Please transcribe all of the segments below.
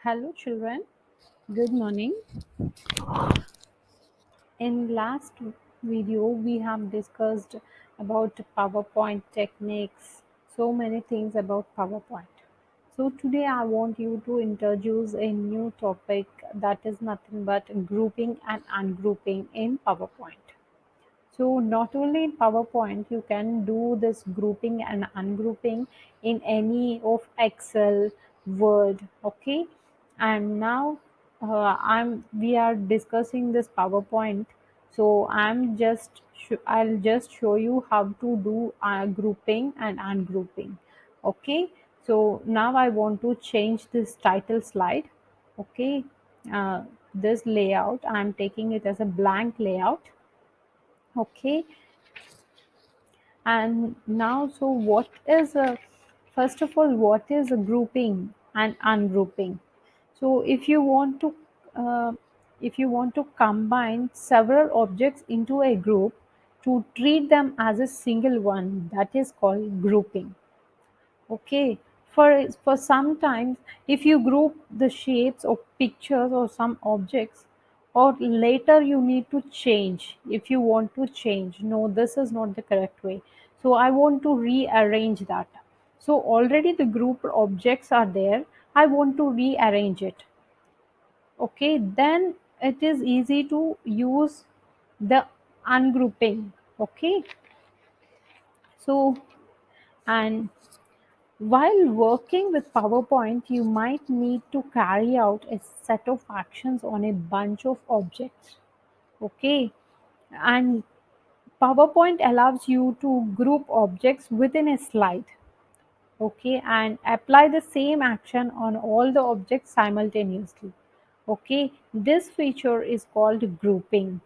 Hello children, good morning. In last video we have discussed about PowerPoint techniques, so many things about PowerPoint. So today I want you to introduce a new topic that is nothing but grouping and ungrouping in PowerPoint. So not only in PowerPoint, you can do this grouping and ungrouping in any of Excel, Word, okay? And now we are discussing this PowerPoint. So I'll just show you how to do grouping and ungrouping, okay? So now I want to change this title slide, okay? Uh, this layout, I'm taking it as a blank layout. Okay, and now, so what is first of all, what is a grouping and ungrouping? So uh, if you want to combine several objects into a group to treat them as a single one, that is called grouping. Okay, for sometimes if you group the shapes of pictures or some objects, or later you need to change. If you want to change, no, this is not the correct way. So I want to rearrange that. So already the grouped objects are there. I want to rearrange it. Okay, then it is easy to use the ungrouping. Okay, so and while working with PowerPoint, you might need to carry out a set of actions on a bunch of objects. Okay, and PowerPoint allows you to group objects within a slide. Okay, and apply the same action on all the objects simultaneously. Okay, this feature is called grouping.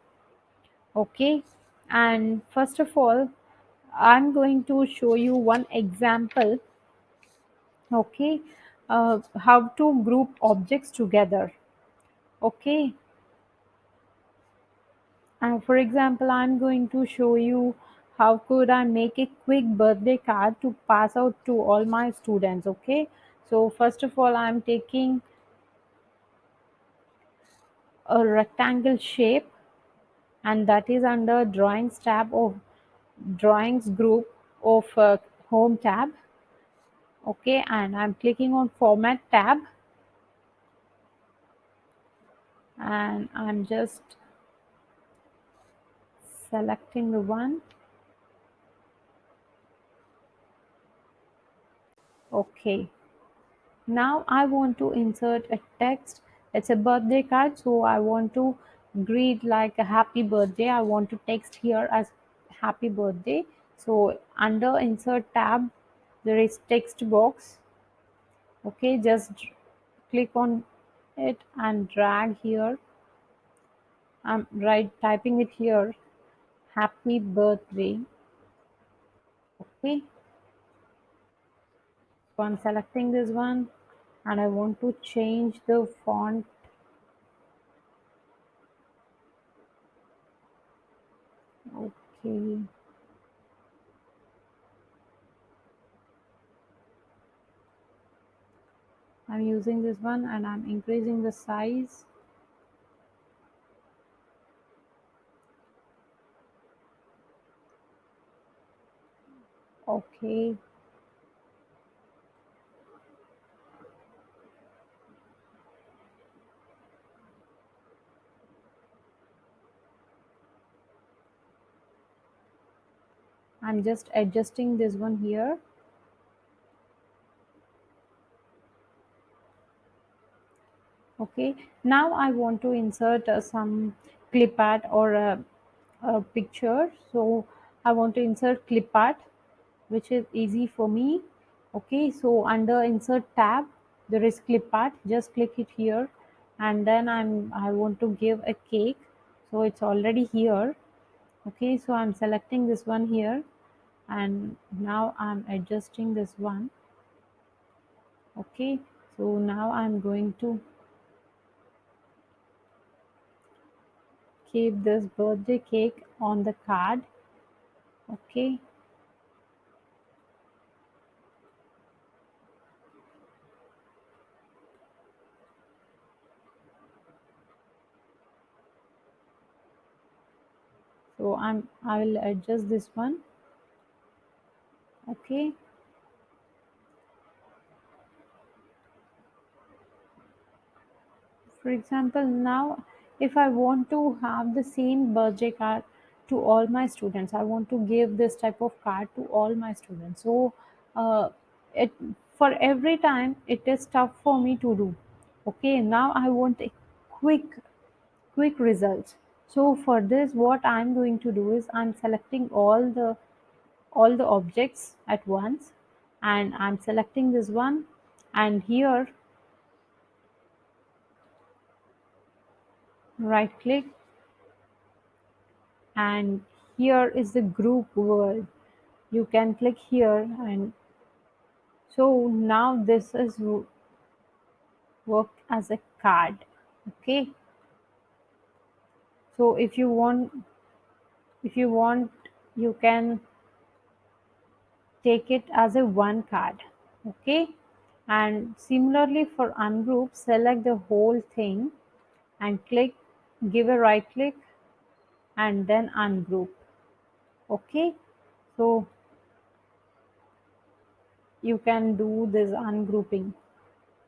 Okay, and first of all, I'm going to show you one example. Okay, how to group objects together. Okay, for example, I'm going to show you how could I make a quick birthday card to pass out to all my students. Okay, so first of all, I'm taking a rectangle shape, and that is under drawings tab of drawings group of home tab. Okay, and I'm clicking on format tab, and I'm just selecting the one. Okay, now I want to insert a text. It's a birthday card, so I want to greet like a happy birthday. I want to text here as happy birthday. So under insert tab, there is text box. Okay, just click on it and drag here. I'm typing it here. Happy birthday. Okay, so I'm selecting this one and I want to change the font. Okay. I'm using this one and I'm increasing the size. Okay. I'm just adjusting this one here. Okay. Now I want to insert some clip art or a picture. So I want to insert clip art, which is easy for me. Okay, so under insert tab there is clip art. Just click it here, and then I want to give a cake, so it's already here. Okay, so I'm selecting this one here, and now I'm adjusting this one. Okay, so now I'm going to keep this birthday cake on the card. Okay, So I will adjust this one. Okay. For example, now if I want to have the same birthday card to all my students, I want to give this type of card to all my students. So uh, it for every time it is tough for me to do. Okay, now I want a quick results. So for this, what I'm going to do is I'm selecting all the objects at once, and I'm selecting this one, and here right click, and here is the group word. You can click here, and so now this is worked as a card. Okay, so if you want you can take it as a one card. Okay, and similarly for ungroup, select the whole thing and click, give a right click, and then ungroup. Okay, so you can do this ungrouping.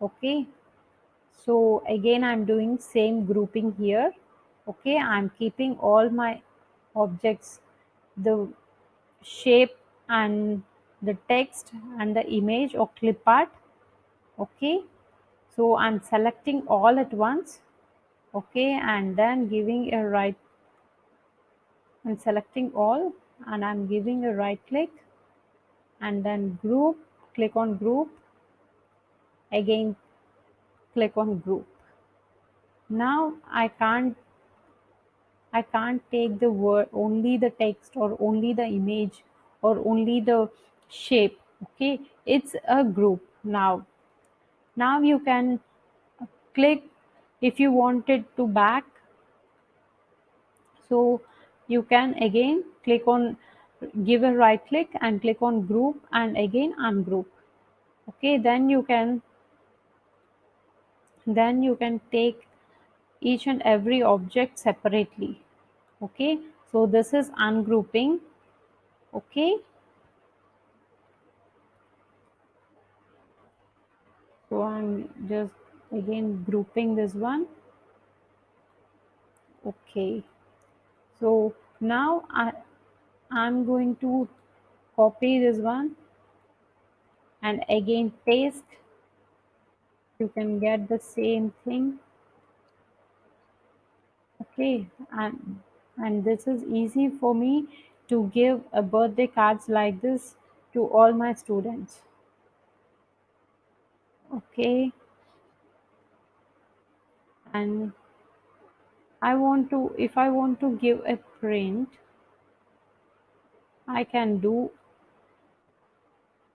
Okay, so again I'm doing same grouping here. Okay, I'm keeping all my objects, the shape and the text and the image or clip art. Okay, so I'm selecting all at once. Okay, and then giving a right and selecting all, and I'm giving a right click, and then group, click on group, again click on group. Now I can't take the word, only the text or only the image or only the shape. Okay, it's a group now. Now you can click if you want it to back. So you can again click on, give a right click and click on group and again ungroup. Okay, then you can take each and every object separately. Okay, so this is ungrouping. Okay, so I'm just again grouping this one. Okay, so now I'm going to copy this one and again paste. You can get the same thing. Okay, and this is easy for me to give a birthday cards like this to all my students. Okay, and if I want to give a print, I can do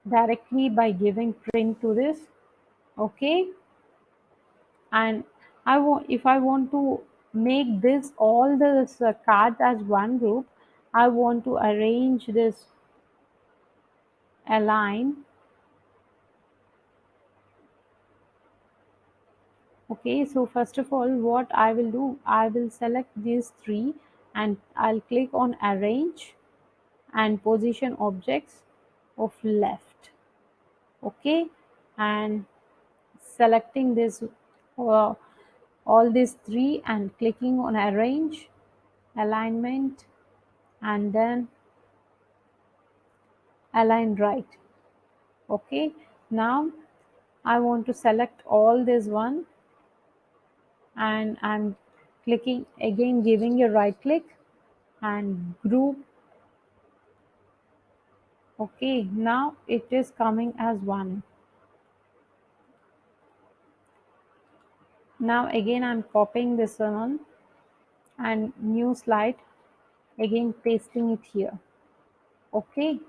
directly by giving print to this. Okay, and if I want to make this all this cards as one group, I want to arrange this, align. Okay, so first of all, what I will do, I will select these three and I'll click on arrange and position objects of left. Okay, and selecting this uh, all these three and clicking on arrange, alignment, and then align right. Okay, now I want to select all this one and I'm clicking again, giving a right click and group. Okay, now it is coming as one. Now again I'm copying this one and new slide, again pasting it here. Okay,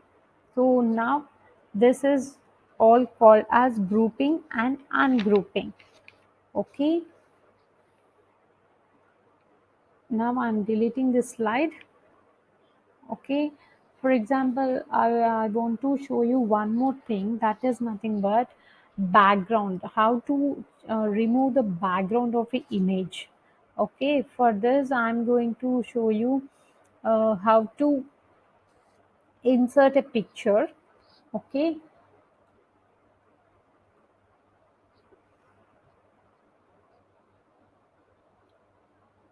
so now this is all called as grouping and ungrouping. Okay, now I'm deleting this slide. Okay, for example, I want to show you one more thing, that is nothing but background, how to remove the background of an image. Okay, for this I'm going to show you how to insert a picture. Okay,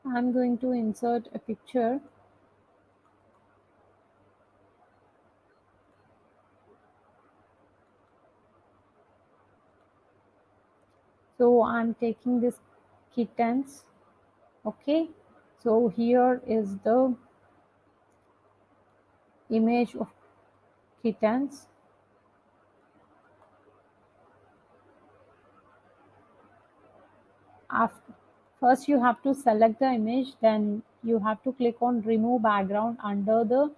I'm going to insert a picture. So I'm taking this kittens. Okay, so here is the image of kittens. After, first you have to select the image, then you have to click on remove background under the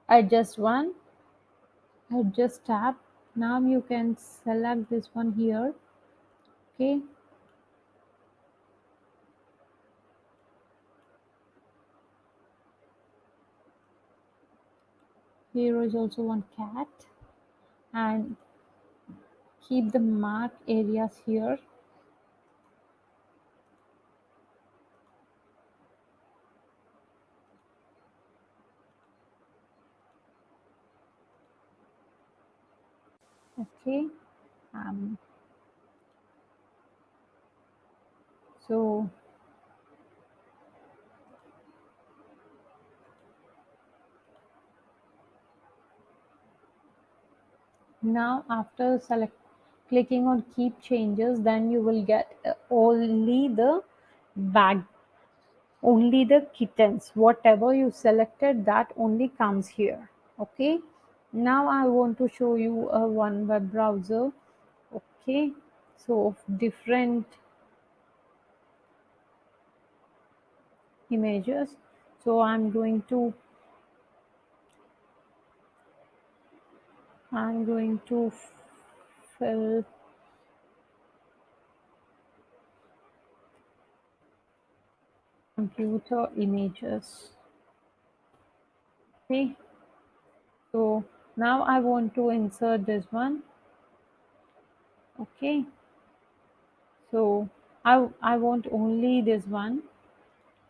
adjust one, adjust tab. Now you can select this one here. Okay, here is also one cat, and keep the mark areas here. Okay, um, so now after select clicking on keep changes, then you will get only the back, only the kittens. Whatever you selected, that only comes here. Okay, now I want to show you one web browser. Okay, so different images. So I'm going to fill computer images. Okay, so now I want to insert this one. Okay, so I want only this one.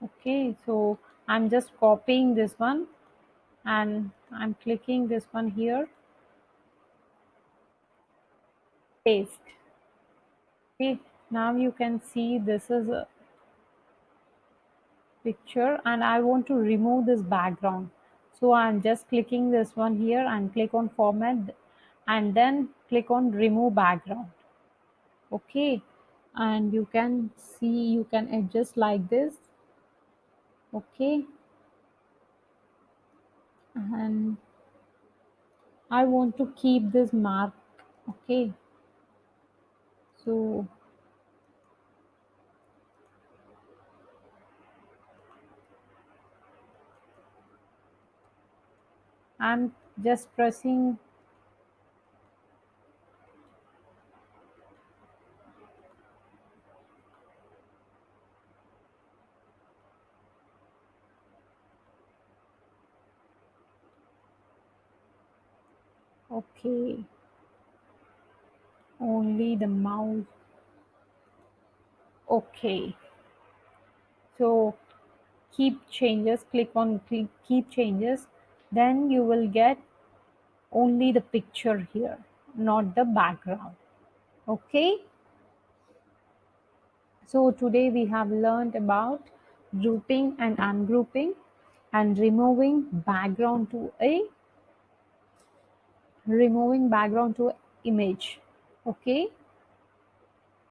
Okay, so I'm just copying this one and I'm clicking this one here, paste. Okay, now you can see this is a picture and I want to remove this background. So I'm just clicking this one here and click on format and then click on remove background. Okay, and you can see you can adjust like this. Okay, and I want to keep this mark. Okay, so I'm just pressing. Okay, only the mouse. Okay, so keep changes, click on keep changes, then you will get only the picture here, not the background. Okay, so today we have learned about grouping and ungrouping and removing background to image. Okay,